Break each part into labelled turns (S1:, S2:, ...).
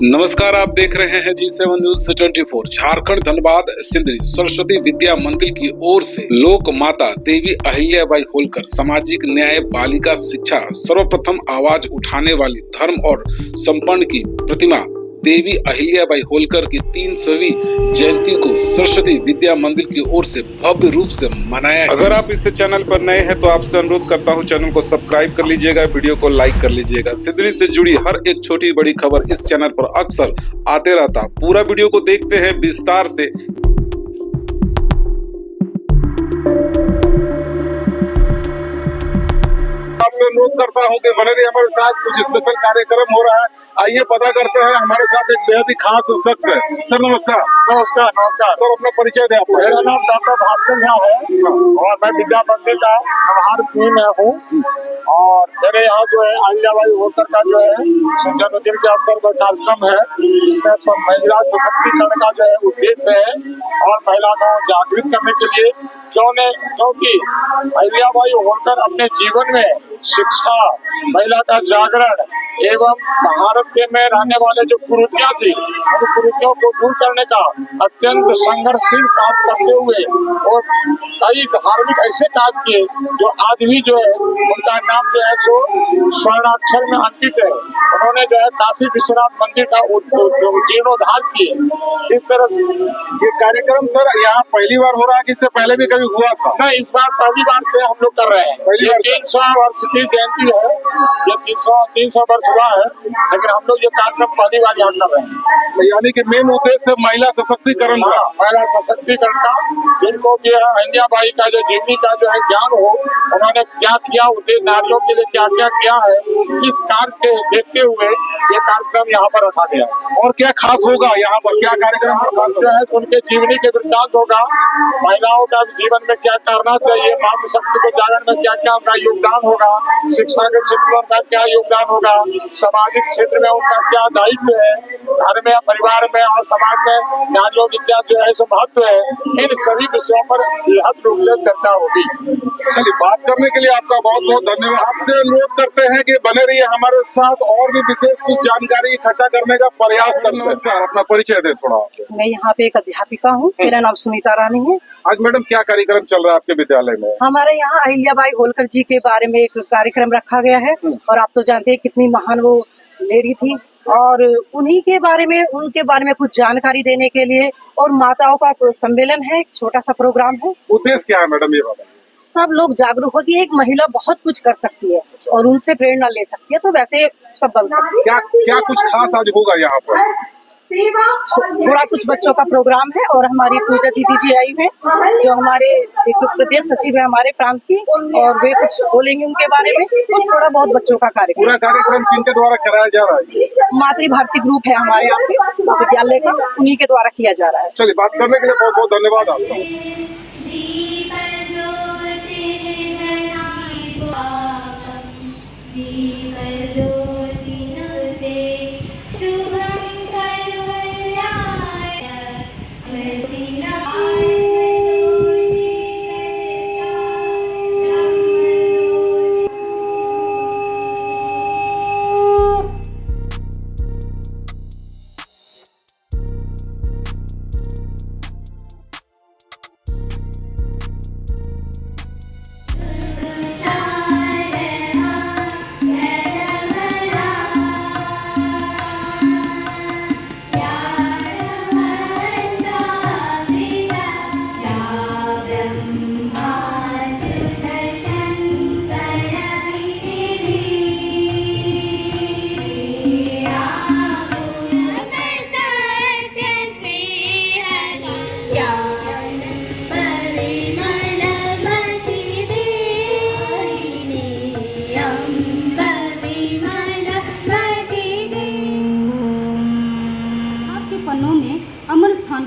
S1: नमस्कार, आप देख रहे हैं G7 न्यूज 24। झारखंड धनबाद सिंदरी सरस्वती विद्या मंदिर की ओर से लोक माता देवी अहिल्याबाई होलकर सामाजिक न्याय बालिका शिक्षा सर्वप्रथम आवाज उठाने वाली धर्म और संपन्न की प्रतिमा देवी अहिल्याबाई होलकर की 300वीं जयंती को सरस्वती विद्या मंदिर की ओर से भव्य रूप से मनाया। अगर आप इस चैनल पर नए हैं तो आपसे अनुरोध करता हूं, चैनल को सब्सक्राइब कर लीजिएगा, वीडियो को लाइक कर लीजिएगा। सिंदरी से जुड़ी हर एक छोटी बड़ी खबर इस चैनल पर अक्सर आते रहता। पूरा वीडियो को देखते हैं विस्तार से। आपसे अनुरोध करता हूं कि बने रहिए हमारे साथ, कुछ स्पेशल कार्यक्रम हो रहा है। आइए पता करते हैं। हमारे साथ एक बेहद ही खास शख्स है। सर नमस्कार।
S2: नमस्कार। नमस्कार
S1: सर, अपना परिचय दें आपका।
S2: मेरा नाम डॉक्टर भास्कर झा है और मैं विद्या मंदिर का आभार में हूँ। और मेरे यहाँ जो है अहिल्याबाई होलकर का जो है जन्मदिन के अवसर पर कार्यक्रम है, जिसमें सब महिला सशक्तिकरण का जो है उद्देश्य है और महिला को जागृत करने के लिए क्योंकि अहिल्याबाई होलकर अपने जीवन में शिक्षा, महिला का जागरण एवं भारत के में रहने वाले जो कुरीतियां थी उन कुरीतियों को दूर करने का अत्यंत संघर्षशील काम करते हुए और कई धार्मिक ऐसे कार्य किए जो आज भी जो है उनका नाम जो है सो स्वर्णाक्षर में अंकित है। उन्होंने जो है काशी विश्वनाथ मंदिर का जीर्णोद्धार किए। इस तरह
S1: ये कार्यक्रम सर यहाँ पहली बार हो रहा है कि इससे पहले भी कभी हुआ था?
S2: नहीं, इस बार पहली बार से हम लोग कर रहे हैं। ये 300 वर्ष की जयंती है, ये 300 वर्ष हुआ है, लेकिन हम लोग ये कार्यक्रम पहली बार यहाँ कर रहे हैं।
S1: यानी कि मेन उद्देश्य महिला सशक्तिकरण का,
S2: महिला सशक्तिकरण का, जिनको भी अहिल्याबाई का जो जीवनी का जो है ज्ञान हो, उन्होंने क्या किया, उद्देश्य नारियों के लिए क्या क्या किया है, इस कार्य के देखते हुए ये कार्यक्रम यहाँ पर रखा गया।
S1: और क्या खास होगा यहाँ पर, क्या कार्यक्रम
S2: जो है उनके जीवनी के वृत्तांत होगा, महिलाओं का जीवन में क्या करना चाहिए, मातृशक्ति को जागरण में क्या क्या उनका योगदान होगा, शिक्षा के क्षेत्र में उनका क्या योगदान होगा, सामाजिक क्षेत्र में उनका क्या दायित्व है, घर में, परिवार में और समाज में नारियों की क्या जो है महत्व है, इन सभी विषयों पर बृहद रूप से चर्चा होगी।
S1: चलिए, बात करने के लिए आपका बहुत बहुत धन्यवाद। आपसे अनुरोध करते हैं कि बने रहिए हमारे साथ, और भी विशेष कुछ जानकारी इकट्ठा करने का प्रयास करते हैं। नमस्कार, अपना परिचय दें थोड़ा।
S3: मैं यहाँ पे एक अध्यापिका हूँ, मेरा नाम सुनीता रानी है।
S1: आज मैडम क्या कार्यक्रम चल रहा है आपके विद्यालय में?
S3: हमारे यहाँ अहिल्याबाई होलकर जी के बारे में एक कार्यक्रम रखा गया है और आप तो जानते हैं कितनी महान वो लेडी थी, और उन्हीं के बारे में, उनके बारे में कुछ जानकारी देने के लिए और माताओं का सम्मेलन है, एक छोटा सा प्रोग्राम है।
S1: उद्देश्य क्या है मैडम, ये बताइए।
S3: सब लोग जागरूक हो कि एक महिला बहुत कुछ कर सकती है और उनसे प्रेरणा ले सकती है, तो वैसे सब बन सकती है।
S1: क्या क्या कुछ खास आज होगा यहाँ पर?
S3: थोड़ा कुछ बच्चों का प्रोग्राम है और हमारी पूजा दीदी जी आई हैं, जो हमारे एक प्रदेश सचिव है हमारे प्रांत की, और वे कुछ बोलेंगे उनके बारे में, और थोड़ा बहुत बच्चों का कार्यक्रम।
S1: पूरा कार्यक्रम किनके द्वारा कराया जा रहा है?
S3: मातृ भारती ग्रुप है हमारे यहाँ पे विद्यालय का, उन्हीं के द्वारा किया जा रहा है।
S1: चलिए, बात करने के लिए बहुत बहुत धन्यवाद आपका।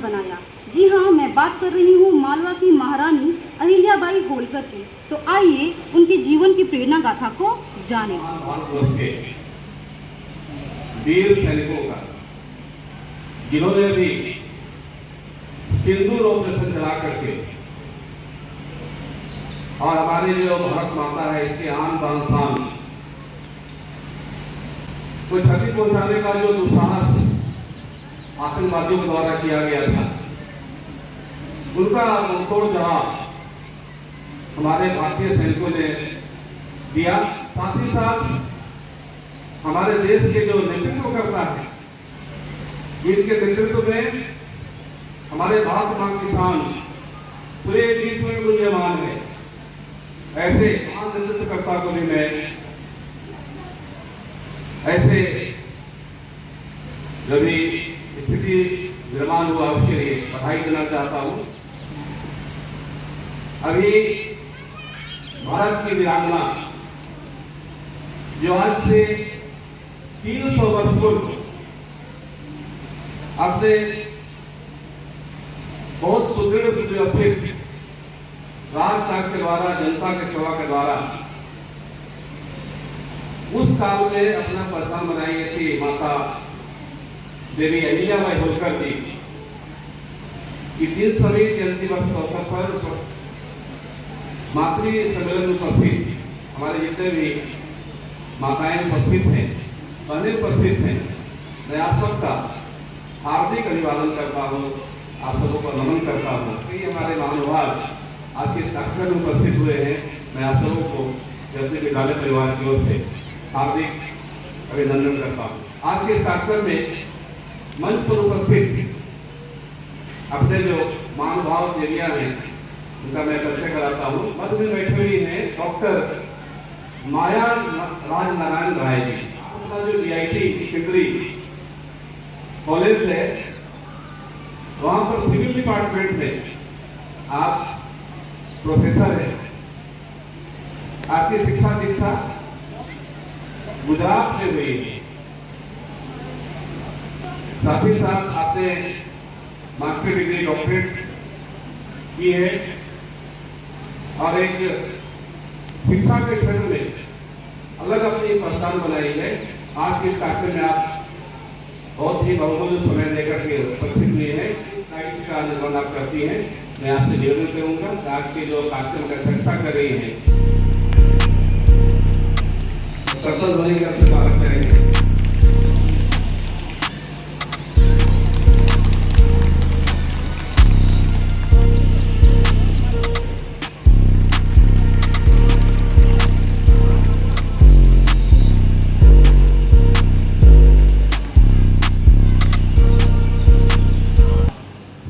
S4: बनाया। जी हाँ, मैं बात कर रही हूँ मालवा की महारानी अहिल्याबाई होलकर की। तो आइए उनके जीवन की प्रेरणा गाथा को जानें।
S5: वीर सैनिकों का, जिन्होंने भी सिंदूर ऑपरेशन चला करके और हमारी जो भारत माता है इसके आन बान शान को क्षति पहुंचाने का जो दुस्साहस आतंकवादियों द्वारा किया गया था, उनका मुंहतोड़ जवाब हमारे भारतीय सैनिकों ने दिया। साथ ही साथ हमारे देश के जो नेतृत्व करता है, इनके नेतृत्व में हमारे भारत मां किसान पूरे विश्व में मूल्यवान है। ऐसे महान नेतृत्वकर्ता को भी मैं ऐसे जो भी स्थिति निर्माण हुआ उसके लिए बधाई देना चाहता हूं। अभी भारत की वीरांगना जो आज से 300 वर्ष पूर्व अपने बहुत सुदृढ़ सुव्यवस्थित राजशासन के द्वारा, जनता के सेवा के द्वारा उस काल में अपना पहचान बनाई ऐसी माता देवी अहिल्याबाई होलकर जी की 300वीं जयंती वर्ष के अवसर पर मातृ सम्मेलन में उपस्थित हमारे जितने भी माताएं उपस्थित हैं, बहनें उपस्थित हैं, मैं आप सबका हार्दिक अभिवादन करता हूँ, आप सबों को नमन करता हूँ। हमारे महानुभाव आज के इस कार्यक्रम में उपस्थित हुए हैं, मैं आप सबों को अपने विद्यालय परिवार की ओर से हार्दिक अभिनंदन करता हूँ। आज के इस कार्यक्रम में मंच पर उपस्थित अपने जो महानुभाव देवियां हैं उनका मैं परिचय कराता हूँ। मध्य में बैठे हुए हैं डॉक्टर माया राजनारायण राय जी, अपना जो DIT सिंदरी कॉलेज है वहां पर सिविल डिपार्टमेंट में आप प्रोफेसर है। आपकी शिक्षा दीक्षा गुजरात में हुई है। साथ ही साथ आपने मास्टर डिग्री डॉक्टरेट की है और एक शिक्षा के क्षेत्र में अलग अपनी पहचान बनाई है। आज के इस कार्यक्रम में आप बहुत ही बहुमूल्य समय देकर के उपस्थित हुए हैं, का निर्माण आप करती हैं। मैं आपसे निवेदन करूंगा आज के जो कार्यक्रम का अध्यक्षता कर रही है कर्तव्य ध्वनि का स्वागत करेंगे।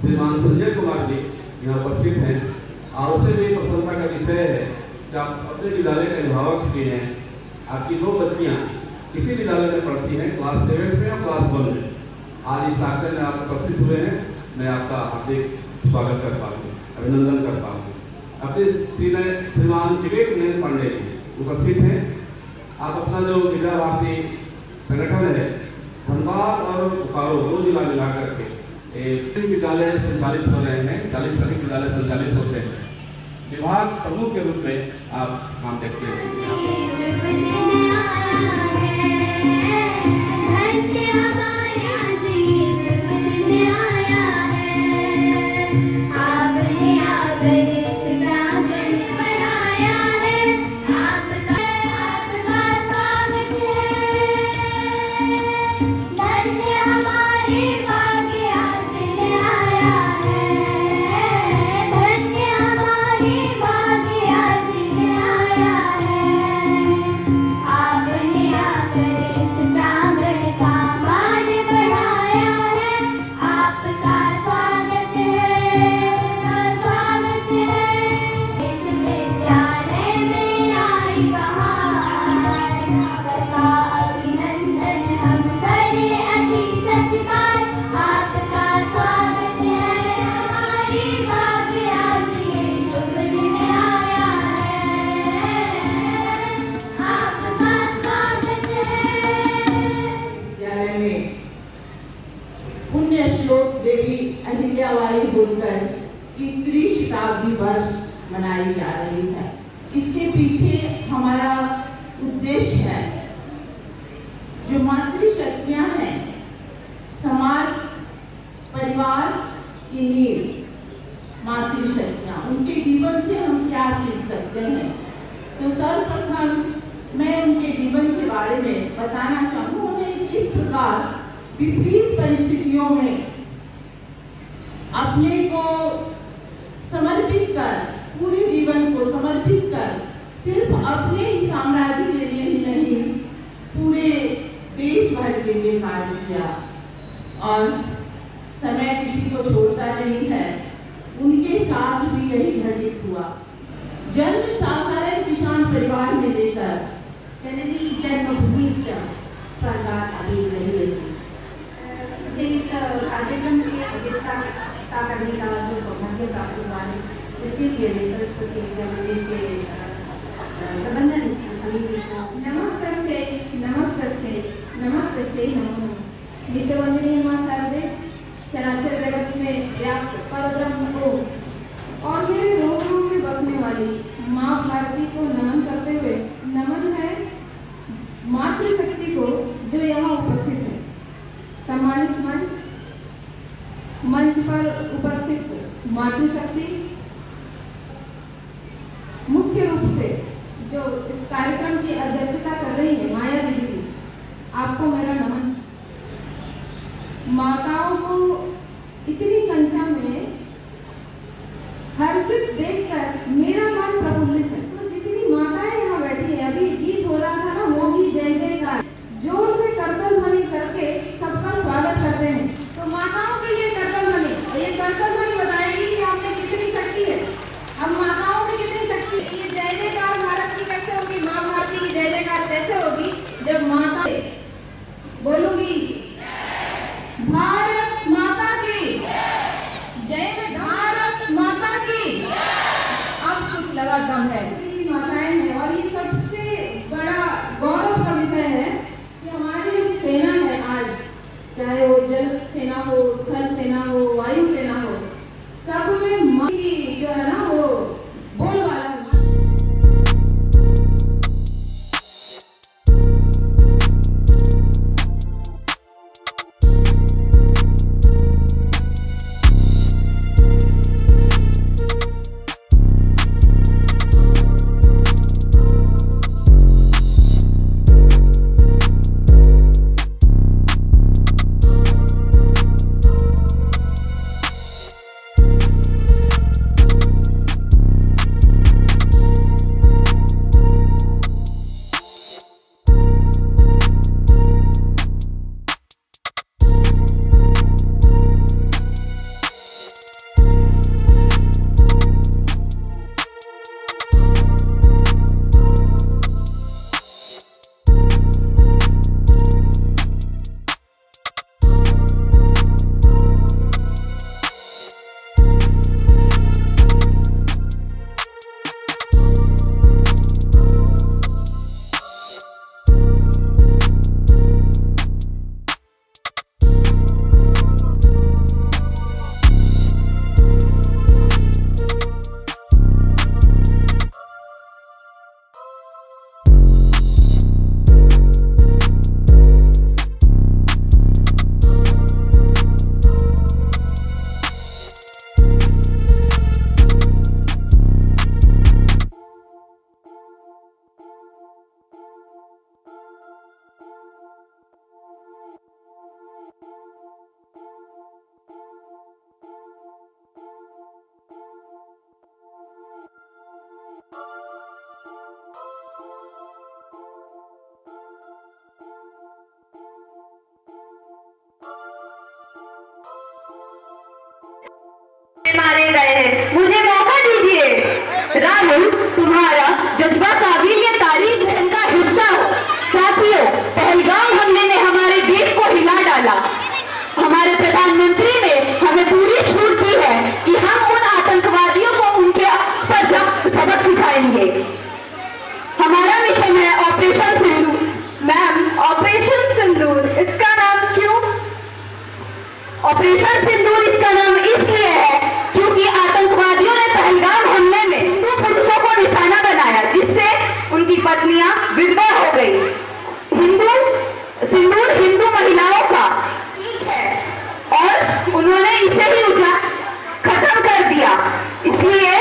S5: श्रीमान संजय कुमार जी यहाँ उपस्थित हैं और उसे भी प्रसन्नता का विषय है कि आप अपने विद्यालय के अभिभावक भी हैं। आपकी 2 बच्चियाँ इसी विद्यालय में पढ़ती हैं, क्लास 7 में और क्लास 1 में। आज इस कार्यक्रम में आप उपस्थित हुए हैं, मैं आपका हार्दिक स्वागत करता हूँ, अभिनंदन करता हूँ। अपने श्रीमान विवेक नरेंद्र पांडे जी उपस्थित हैं। आप अपना जो विद्या भारती संगठन है धनबाद और बोकारो 2 जिला मिला करके विद्यालय संचालित हो रहे हैं, 40 सभी विद्यालय संचालित होते हैं। विभाग प्रमुख के रूप में आप काम देखते हैं।
S6: देवी अहिल्याबाई होलकर की 30 शताब्दी वर्ष मनाई जा रही है। इसके पीछे हमारा उद्देश्य है, जो मातृशक्तियां हैं, समाज परिवार की नींव मातृशक्तियां, उनके जीवन से हम क्या सीख सकते हैं। तो सर्वप्रथम मैं उनके जीवन के बारे में बताना चाहूँ। उन्हें इस प्रकार विपरीत परिस्थितियों में अपने को समर्पित कर, पूरे जीवन को समर्पित कर, सिर्फ अपने ही साम्राज्य के लिए ही नहीं, पूरे देश भर के लिए कार्य किया। और समय किसी को छोड़ता नहीं है, उनके साथ भी यही घटित हुआ। जन्म साधारण किसान परिवार में लेकर
S7: जननी जन्मभूमिश्च स्वर्गात् अभिगम्यते। इस कार्यक्रम की अध्यक्षता करने का जो सौभाग्य प्राप्त हुआ है, इसके लिए सरस्वती विद्या मंदिर के प्रबंधन समिति को
S8: नमस्ते नमस्ते नमस्ते नमो। नित्यवंदनीय मां शारदे, चराचर जगत में व्याप्त परब्रह्म को और मेरे रोम रोम में बसने वाली माँ भारती को नमन करते हुए, नमन है मातृशक्ति को जो यहाँ उपस्थित है। सम्मानित मंच पर उपस्थित मातृशक्ति, मुख्य रूप से जो इस कार्यक्रम की अध्यक्षता कर रही है माया दीदी, आपको मेरा नमन। माताओं को इतनी संख्या में हर्षित देखकर मेरा मन प्रफुल्लित है। तो जितनी माताएं यहाँ बैठी है, अभी गीत हो रहा था ना, मोदी जय जयकार, जोर से करतल ध्वनि करके सबका स्वागत करते हैं। तो माताओं के लिए करतल ध्वनि, ये करतल ध्वनि बताएगी कि आप में कितनी शक्ति है, हम माताओं में कितनी शक्ति है। ये जय जयकार भारत की कैसे होगी, माँ भारती की जय जयकार कैसे होगी, जब माता बोलूंगी भारत माता की जय में, भारत माता की। अब कुछ लगा दम है, माताएं हैं। और ये सबसे बड़ा गौरव का विषय है कि हमारी जो सेना है आज, चाहे वो जल सेना हो, स्थल सेना हो, वायु सेना हो, सब में मां की जो है ना वो बोलबाला है।
S9: मारे गए हैं, मुझे मौका दीजिए। राहुल, तुम्हारा जज्बा काबिल तारीफ का हिस्सा हो। साथियों, पहलगाम हमले ने हमारे देश को हिला डाला। हमारे प्रधानमंत्री ने हमें पूरी छूट दी है कि हम उन आतंकवादियों को उनके पर सबक सिखाएंगे। हमारा मिशन है ऑपरेशन सिंदूर। मैम, ऑपरेशन सिंदूर इसका नाम क्यों? ऑपरेशन सिंदूर इसका नाम इसलिए है क्योंकि आतंकवादियों ने पहलगाम हमले में हिंदू पुरुषों को निशाना बनाया, जिससे उनकी पत्नियां विधवा हो गई। सिंदूर हिंदू महिलाओं का है और उन्होंने इसे ही खत्म कर दिया। इसलिए